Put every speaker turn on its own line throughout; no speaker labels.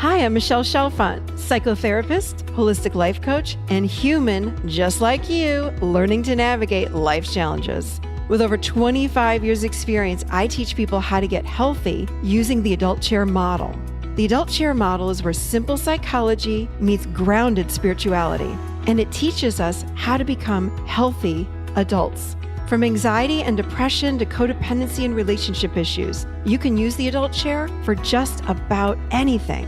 Hi, I'm Michelle Chalfant, psychotherapist, holistic life coach, and human just like you, learning to navigate life's challenges. With over 25 years experience, I teach people how to get healthy using the adult chair model. The adult chair model is where simple psychology meets grounded spirituality, and it teaches us how to become healthy adults. From anxiety and depression to codependency and relationship issues, you can use the adult chair for just about anything.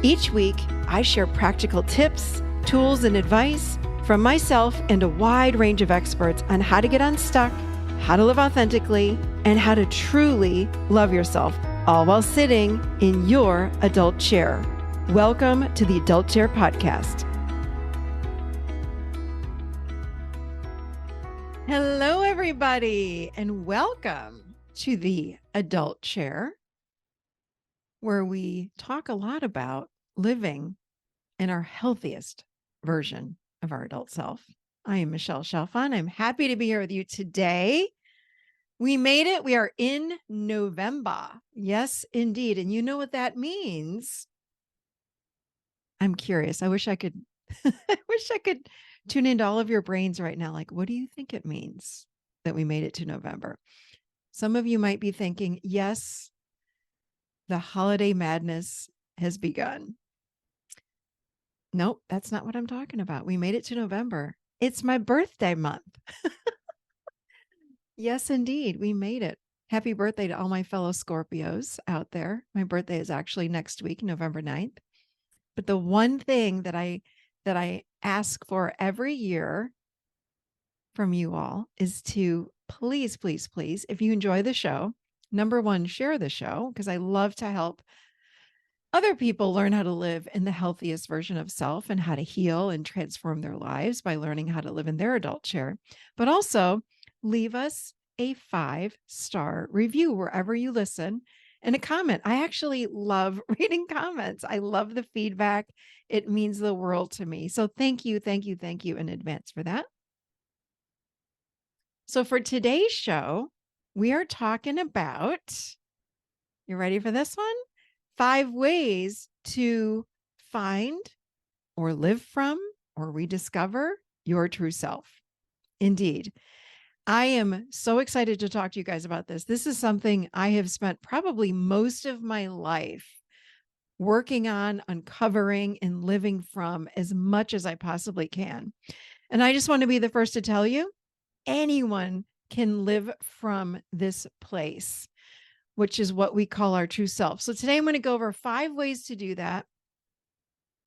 Each week, I share practical tips, tools, and advice from myself and a wide range of experts on how to get unstuck, how to live authentically, and how to truly love yourself, all while sitting in your adult chair. Welcome to the Adult Chair Podcast. Hello, everybody, and welcome to the Adult Chair, where we talk a lot about living in our healthiest version of our adult self. I am Michelle Chalfant. I'm happy to be here with you today. We made it. We are in November. Yes, indeed. And you know what that means. I'm curious. I wish I could tune into all of your brains right now. Like, what do you think it means that we made it to November? Some of you might be thinking, yes, the holiday madness has begun. Nope, that's not what I'm talking about. We made it to November. It's my birthday month. Yes, indeed. We made it. Happy birthday to all my fellow Scorpios out there. My birthday is actually next week, November 9th. But the one thing that I ask for every year from you all is to please, please, please, if you enjoy the show, number one, share the show, because I love to help other people learn how to live in the healthiest version of self and how to heal and transform their lives by learning how to live in their adult chair. But also leave us a 5-star review wherever you listen and a comment. I actually love reading comments. I love the feedback. It means the world to me. So thank you in advance for that. So for today's show, we are talking about, you ready for this one? 5 ways to find or live from or rediscover your true self. Indeed. I am so excited to talk to you guys about this. This is something I have spent probably most of my life working on, uncovering, and living from as much as I possibly can. And I just want to be the first to tell you, anyone can live from this place, which is what we call our true self. So today I'm going to go over 5 ways to do that.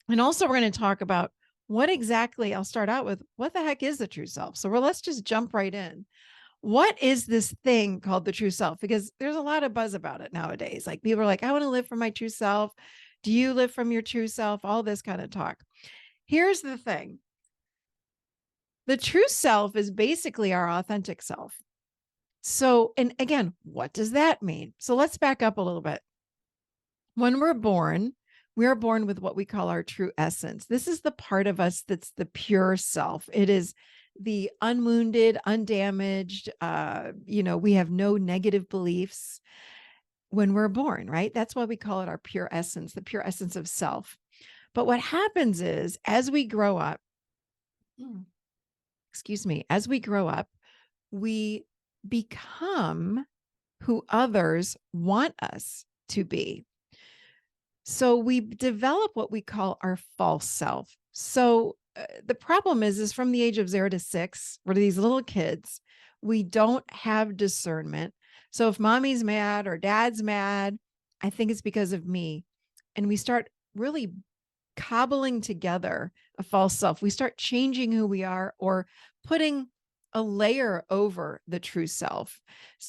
And also we're going to talk about what exactly, I'll start out with, what the heck is the true self? So let's just jump right in. What is this thing called the true self? Because there's a lot of buzz about it nowadays. Like people are like, I want to live from my true self. Do you live from your true self? All this kind of talk. Here's the thing. The true self is basically our authentic self. So, and again, what does that mean? So let's back up a little bit. When we're born, we are born with what we call our true essence. This is the part of us that's the pure self. It is the unwounded, undamaged, we have no negative beliefs when we're born, right? That's why we call it our pure essence, the pure essence of self. But what happens is as we grow up, we become who others want us to be. So we develop what we call our false self. So the problem is from the age of 0 to 6, we're these little kids. We don't have discernment. So if mommy's mad or dad's mad, I think it's because of me. And we start really cobbling together a false self. We start changing who we are or putting a layer over the true self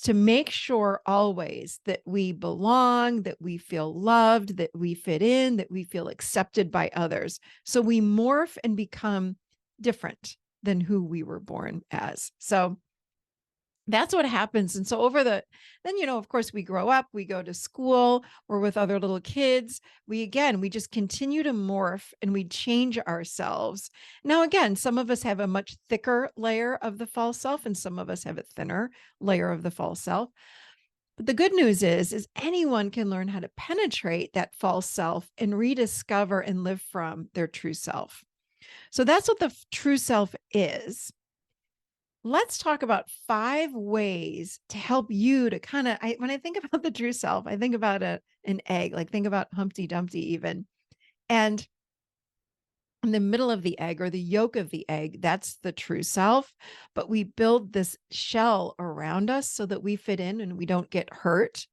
to make sure always that we belong, that we feel loved, that we fit in, that we feel accepted by others. So we morph and become different than who we were born as. So that's what happens. And so then, of course, we grow up, we go to school, we're with other little kids. We just continue to morph and we change ourselves. Now, again, some of us have a much thicker layer of the false self and some of us have a thinner layer of the false self. But the good news is anyone can learn how to penetrate that false self and rediscover and live from their true self. So that's what the true self is. Let's talk about 5 ways to help you to kind of, when I think about the true self, I think about an egg, like think about Humpty Dumpty even. And in the middle of the egg or the yolk of the egg, that's the true self. But we build this shell around us so that we fit in and we don't get hurt.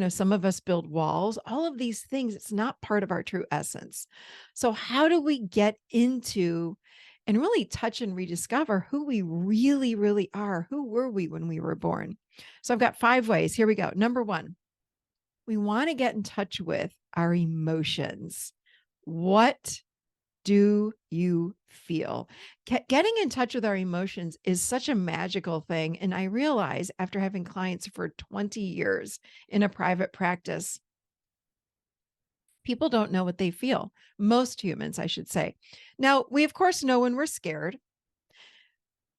Some of us build walls, all of these things, it's not part of our true essence. So, how do we get into and really touch and rediscover who we really, really are? Who were we when we were born? So, I've got 5 ways. Here we go. Number one, we want to get in touch with our emotions. What do you feel? Getting in touch with our emotions is such a magical thing. And I realize after having clients for 20 years in a private practice, people don't know what they feel. Most humans, I should say. Now, we of course know when we're scared,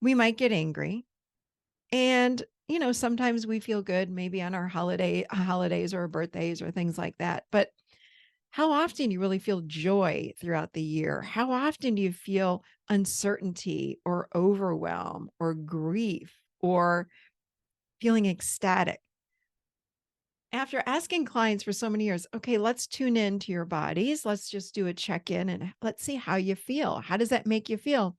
we might get angry. And sometimes we feel good, maybe on our holidays or birthdays or things like that. But how often do you really feel joy throughout the year? How often do you feel uncertainty or overwhelm or grief or feeling ecstatic? After asking clients for so many years, okay, let's tune in to your bodies. Let's just do a check in and let's see how you feel. How does that make you feel?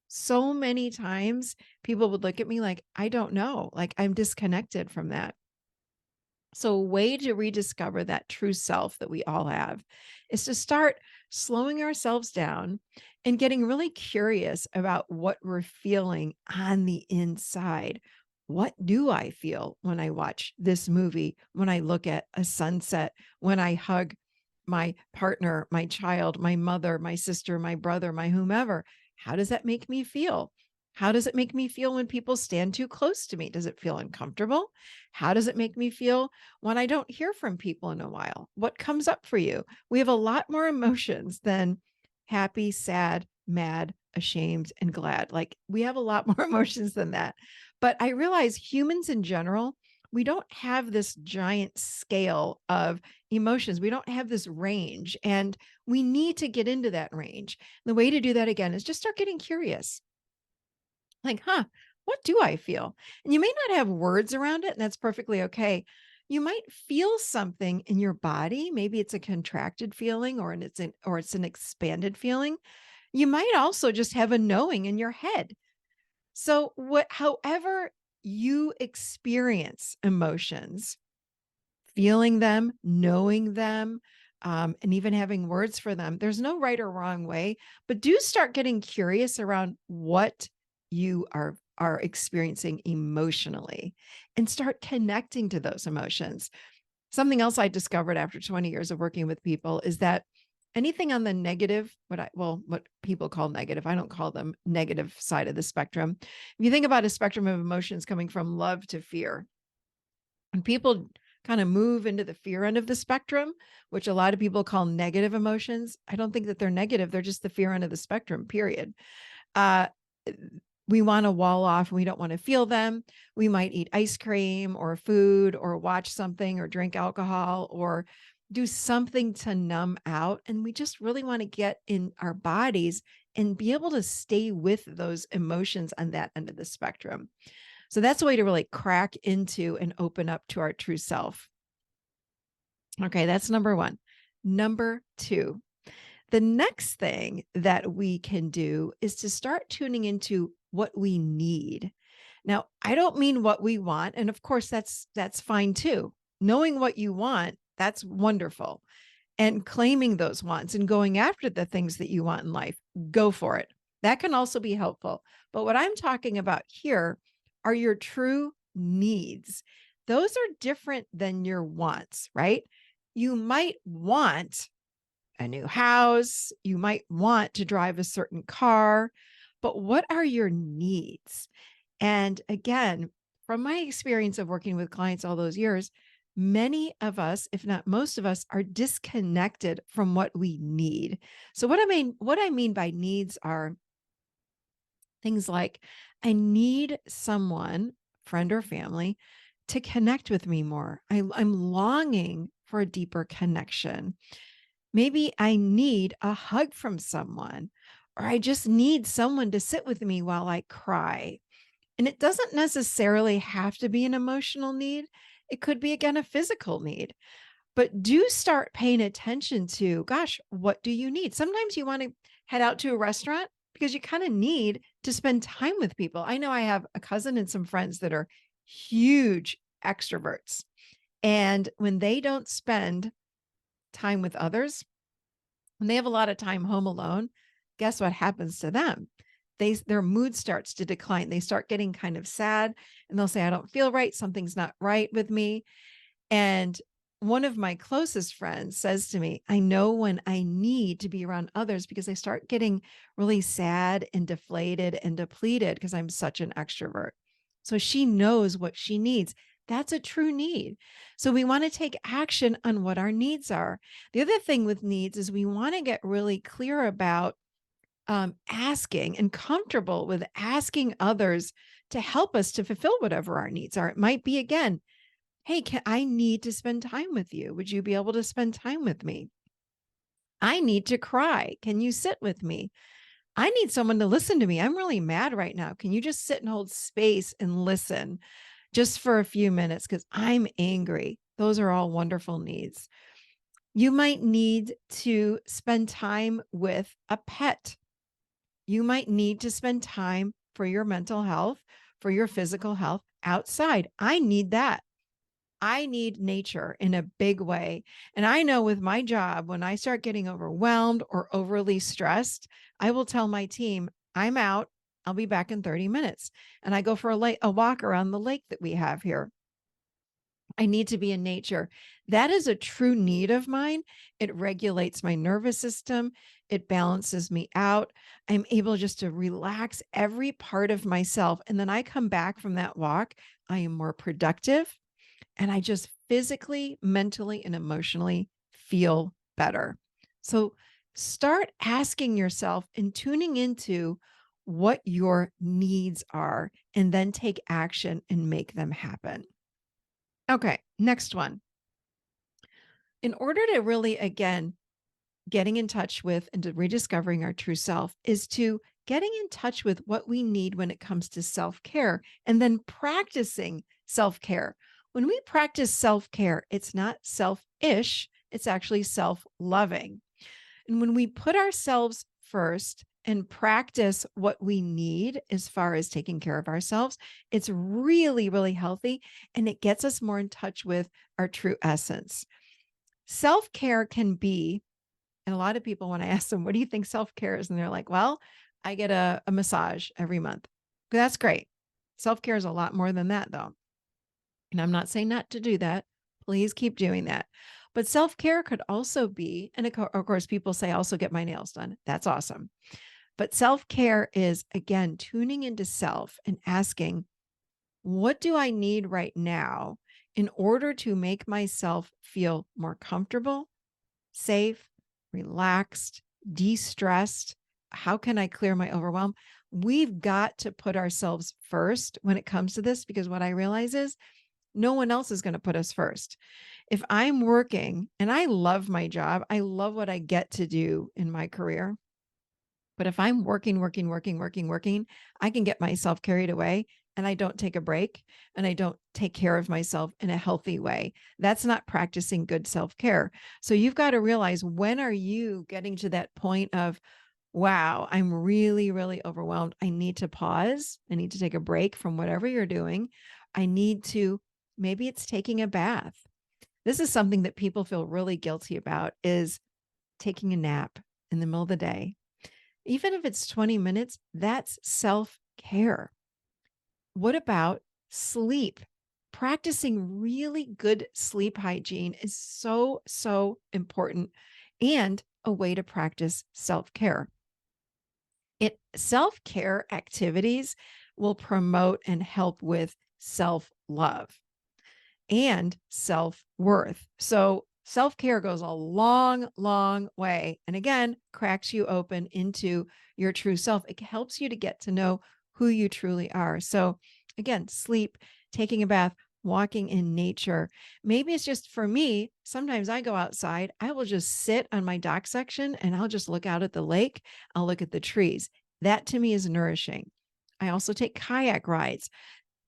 So many times people would look at me like, I don't know, like I'm disconnected from that. So, a way to rediscover that true self that we all have is to start slowing ourselves down and getting really curious about what we're feeling on the inside. What do I feel when I watch this movie, when I look at a sunset, when I hug my partner, my child, my mother, my sister, my brother, my whomever? How does that make me feel? How does it make me feel when people stand too close to me? Does it feel uncomfortable? How does it make me feel when I don't hear from people in a while? What comes up for you? We have a lot more emotions than happy, sad, mad, ashamed, and glad. Like we have a lot more emotions than that. But I realize humans in general, we don't have this giant scale of emotions. We don't have this range, and we need to get into that range. The way to do that again is just start getting curious. Like, what do I feel? And you may not have words around it, and that's perfectly okay. You might feel something in your body. Maybe it's a contracted feeling or it's an expanded feeling. You might also just have a knowing in your head. So however you experience emotions, feeling them, knowing them, and even having words for them. There's no right or wrong way, but do start getting curious around what you are experiencing emotionally and start connecting to those emotions. Something else I discovered after 20 years of working with people is that anything on the negative, what people call negative, I don't call them negative side of the spectrum. If you think about a spectrum of emotions coming from love to fear, when people kind of move into the fear end of the spectrum, which a lot of people call negative emotions, I don't think that they're negative. They're just the fear end of the spectrum, period. Uh, we want to wall off and we don't want to feel them. We might eat ice cream or food or watch something or drink alcohol or do something to numb out. And we just really want to get in our bodies and be able to stay with those emotions on that end of the spectrum. So that's a way to really crack into and open up to our true self. Okay, that's number one. Number two, the next thing that we can do is to start tuning into what we need. Now, I don't mean what we want, and of course that's fine too. Knowing what you want, that's wonderful. And claiming those wants and going after the things that you want in life, go for it. That can also be helpful. But what I'm talking about here are your true needs. Those are different than your wants, right? You might want a new house, you might want to drive a certain car, but what are your needs? And again, from my experience of working with clients all those years, many of us, if not most of us, are disconnected from what we need. So what I mean by needs are things like I need someone, friend or family, to connect with me more. I'm longing for a deeper connection. Maybe I need a hug from someone, or I just need someone to sit with me while I cry. And it doesn't necessarily have to be an emotional need. It could be, again, a physical need. But do start paying attention to, gosh, what do you need? Sometimes you want to head out to a restaurant because you kind of need to spend time with people. I know I have a cousin and some friends that are huge extroverts. And when they don't spend time with others, when they have a lot of time home alone, guess what happens to them? Their mood starts to decline. They start getting kind of sad and they'll say, I don't feel right. Something's not right with me. And one of my closest friends says to me, I know when I need to be around others because I start getting really sad and deflated and depleted because I'm such an extrovert. So she knows what she needs. That's a true need. So we want to take action on what our needs are. The other thing with needs is we want to get really clear about asking and comfortable with asking others to help us to fulfill whatever our needs are. It might be, again, hey, I need to spend time with you. Would you be able to spend time with me? I need to cry. Can you sit with me? I need someone to listen to me. I'm really mad right now. Can you just sit and hold space and listen just for a few minutes? Because I'm angry. Those are all wonderful needs. You might need to spend time with a pet. You might need to spend time for your mental health, for your physical health outside. I need that. I need nature in a big way. And I know with my job, when I start getting overwhelmed or overly stressed, I will tell my team, I'm out. I'll be back in 30 minutes. And I go for a walk around the lake that we have here. I need to be in nature. That is a true need of mine. It regulates my nervous system. It balances me out. I'm able just to relax every part of myself. And then I come back from that walk. I am more productive and I just physically, mentally, and emotionally feel better. So start asking yourself and tuning into what your needs are, and then take action and make them happen. Okay, next one. In order to really, again, getting in touch with and to rediscovering our true self is to getting in touch with what we need when it comes to self-care and then practicing self-care. When we practice self-care, it's not selfish, it's actually self-loving. And when we put ourselves first and practice what we need as far as taking care of ourselves, it's really, really healthy and it gets us more in touch with our true essence. Self-care can be, and a lot of people, when I ask them, what do you think self-care is? And they're like, well, I get a massage every month. That's great. Self-care is a lot more than that, though. And I'm not saying not to do that. Please keep doing that. But self-care could also be, and of course, people say also get my nails done. That's awesome. But self-care is, again, tuning into self and asking, what do I need right now in order to make myself feel more comfortable, safe, relaxed, de-stressed? How can I clear my overwhelm? We've got to put ourselves first when it comes to this, because what I realize is no one else is going to put us first. If I'm working and I love my job, I love what I get to do in my career. But if I'm working, I can get myself carried away and I don't take a break and I don't take care of myself in a healthy way. That's not practicing good self-care. So you've got to realize, when are you getting to that point of, wow, I'm really, really overwhelmed. I need to pause. I need to take a break from whatever you're doing. I need to, maybe it's taking a bath. This is something that people feel really guilty about, is taking a nap in the middle of the day. Even if it's 20 minutes, that's self-care. What about sleep? Practicing really good sleep hygiene is so, so important, and a way to practice self-care. Self-care activities will promote and help with self-love and self-worth. So self-care goes a long, long way. And again, cracks you open into your true self. It helps you to get to know who you truly are. So again, sleep, taking a bath, walking in nature. Maybe it's just for me, sometimes I go outside, I will just sit on my dock section and I'll just look out at the lake. I'll look at the trees. That to me is nourishing. I also take kayak rides.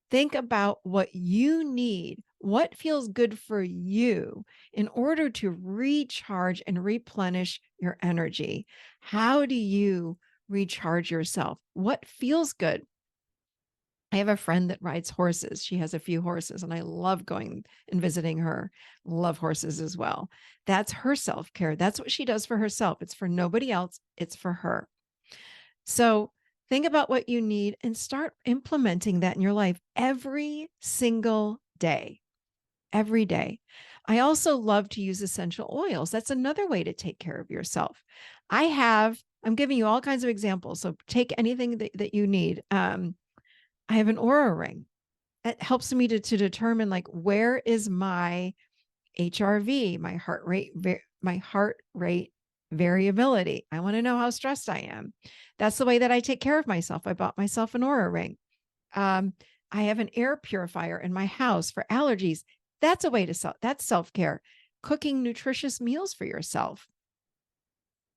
Think about what you need, what feels good for you in order to recharge and replenish your energy. How do you recharge yourself? What feels good? I have a friend that rides horses. She has a few horses, and I love going and visiting her. Love horses as well. That's her self care. That's what she does for herself. It's for nobody else, it's for her. So think about what you need and start implementing that in your life every single day. Every day. I also love to use essential oils. That's another way to take care of yourself. I'm giving you all kinds of examples. So take anything that you need. I have an aura ring. It helps me to determine like where is my HRV, my heart rate variability. I want to know how stressed I am. That's the way that I take care of myself. I bought myself an aura ring. Um, I have an air purifier in my house for allergies. That's a way to that's self-care. Cooking nutritious meals for yourself,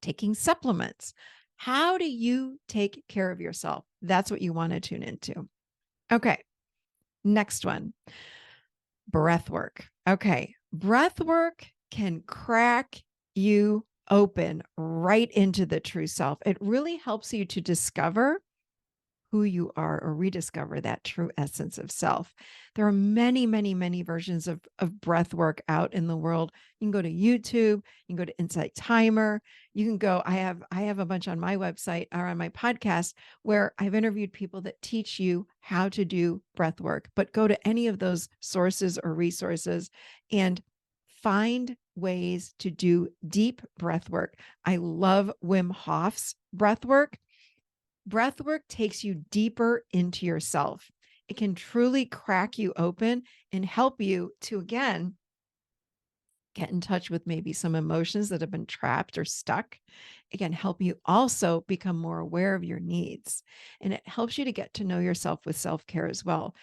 taking supplements. How do you take care of yourself? That's what you want to tune into. Okay. Next one, breath work. Okay. Breath work can crack you open right into the true self. It really helps you to discover who you are or rediscover that true essence of self. There are many, many, many versions of breath work out in the world. You can go to YouTube, you can go to Insight Timer, you can go, I have a bunch on my website or on my podcast where I've interviewed people that teach you how to do breath work. But go to any of those sources or resources and find ways to do deep breath work. I love Wim Hof's breath work. Breath work takes you deeper into yourself. It can truly crack you open and help you to, again, get in touch with maybe some emotions that have been trapped or stuck. It can help you also become more aware of your needs. And it helps you to get to know yourself with self-care as well.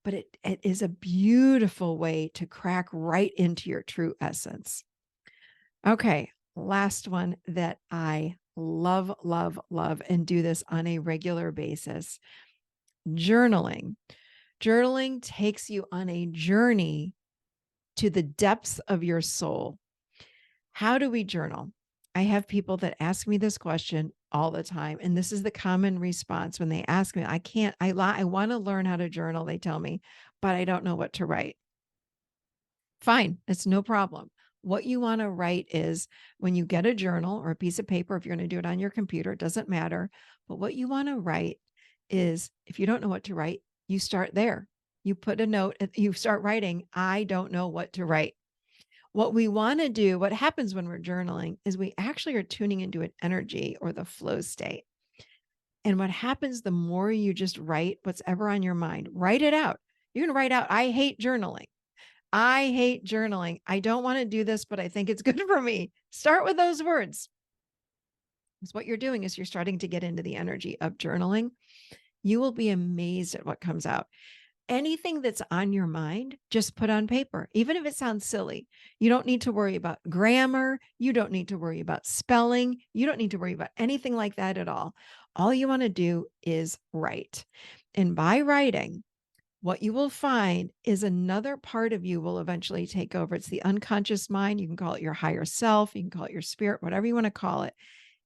But it is a beautiful way to crack right into your true essence. Okay, last one that I love, love, love, and do this on a regular basis. Journaling. Journaling takes you on a journey to the depths of your soul. How do we journal? I have people that ask me this question all the time. And this is the common response when they ask me, I want to learn how to journal, they tell me, but I don't know what to write. Fine, it's no problem. What you want to write is when you get a journal or a piece of paper, if you're going to do it on your computer, it doesn't matter. But what you want to write is if you don't know what to write, you start there. You put a note, you start writing, I don't know what to write. What we want to do, what happens when we're journaling is we actually are tuning into an energy or the flow state. And what happens the more you just write what's ever on your mind, write it out. You can write out, I hate journaling. I hate journaling. I don't want to do this, but I think it's good for me. Start with those words. Because what you're doing is you're starting to get into the energy of journaling. You will be amazed at what comes out. Anything that's on your mind, just put on paper, even if it sounds silly. You don't need to worry about grammar. You don't need to worry about spelling. You don't need to worry about anything like that at all. All you want to do is write. And by writing, what you will find is another part of you will eventually take over. It's the unconscious mind. You can call it your higher self. You can call it your spirit, whatever you want to call it.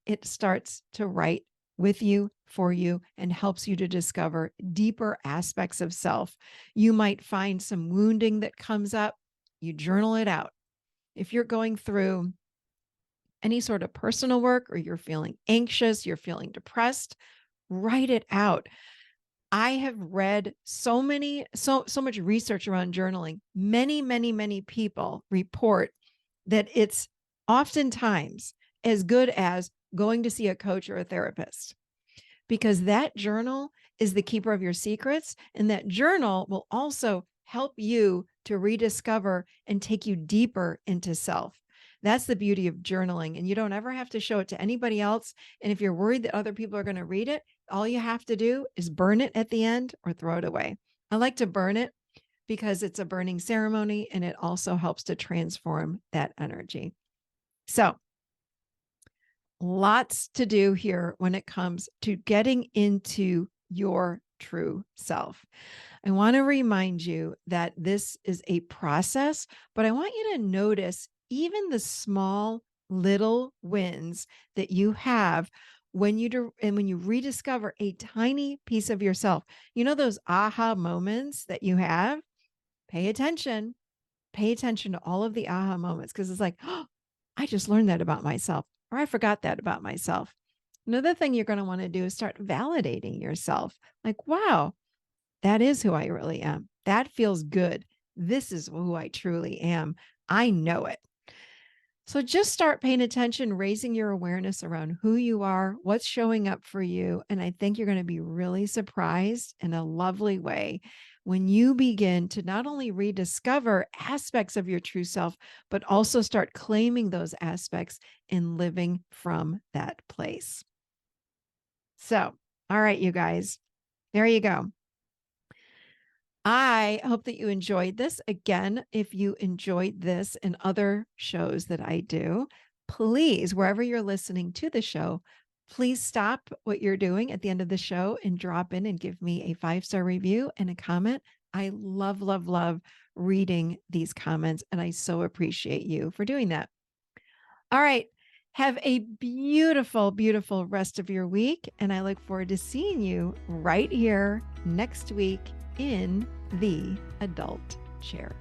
It starts to write with you, for you, and helps you to discover deeper aspects of self. You might find some wounding that comes up. You journal it out. If you're going through any sort of personal work or you're feeling anxious, you're feeling depressed, write it out. I have read so much research around journaling. Many, many, many people report that it's oftentimes as good as going to see a coach or a therapist, because that journal is the keeper of your secrets. And that journal will also help you to rediscover and take you deeper into self. That's the beauty of journaling. And you don't ever have to show it to anybody else. And if you're worried that other people are going to read it, all you have to do is burn it at the end or throw it away. I like to burn it because it's a burning ceremony and it also helps to transform that energy. So, lots to do here when it comes to getting into your true self. I want to remind you that this is a process, but I want you to notice even the small little wins that you have when you rediscover a tiny piece of yourself. You know those aha moments that you have? Pay attention. Pay attention to all of the aha moments because it's like, oh, I just learned that about myself, or I forgot that about myself. Another thing you're going to want to do is start validating yourself. Like, wow, that is who I really am. That feels good. This is who I truly am. I know it. So just start paying attention, raising your awareness around who you are, what's showing up for you. And I think you're going to be really surprised in a lovely way when you begin to not only rediscover aspects of your true self, but also start claiming those aspects and living from that place. So, all right, you guys, there you go. I hope that you enjoyed this. Again, if you enjoyed this and other shows that I do, please, wherever you're listening to the show, please stop what you're doing at the end of the show and drop in and give me a 5-star review and a comment. I love, love, love reading these comments, and I so appreciate you for doing that. All right. Have a beautiful, beautiful rest of your week. And I look forward to seeing you right here next week in the Adult Chair.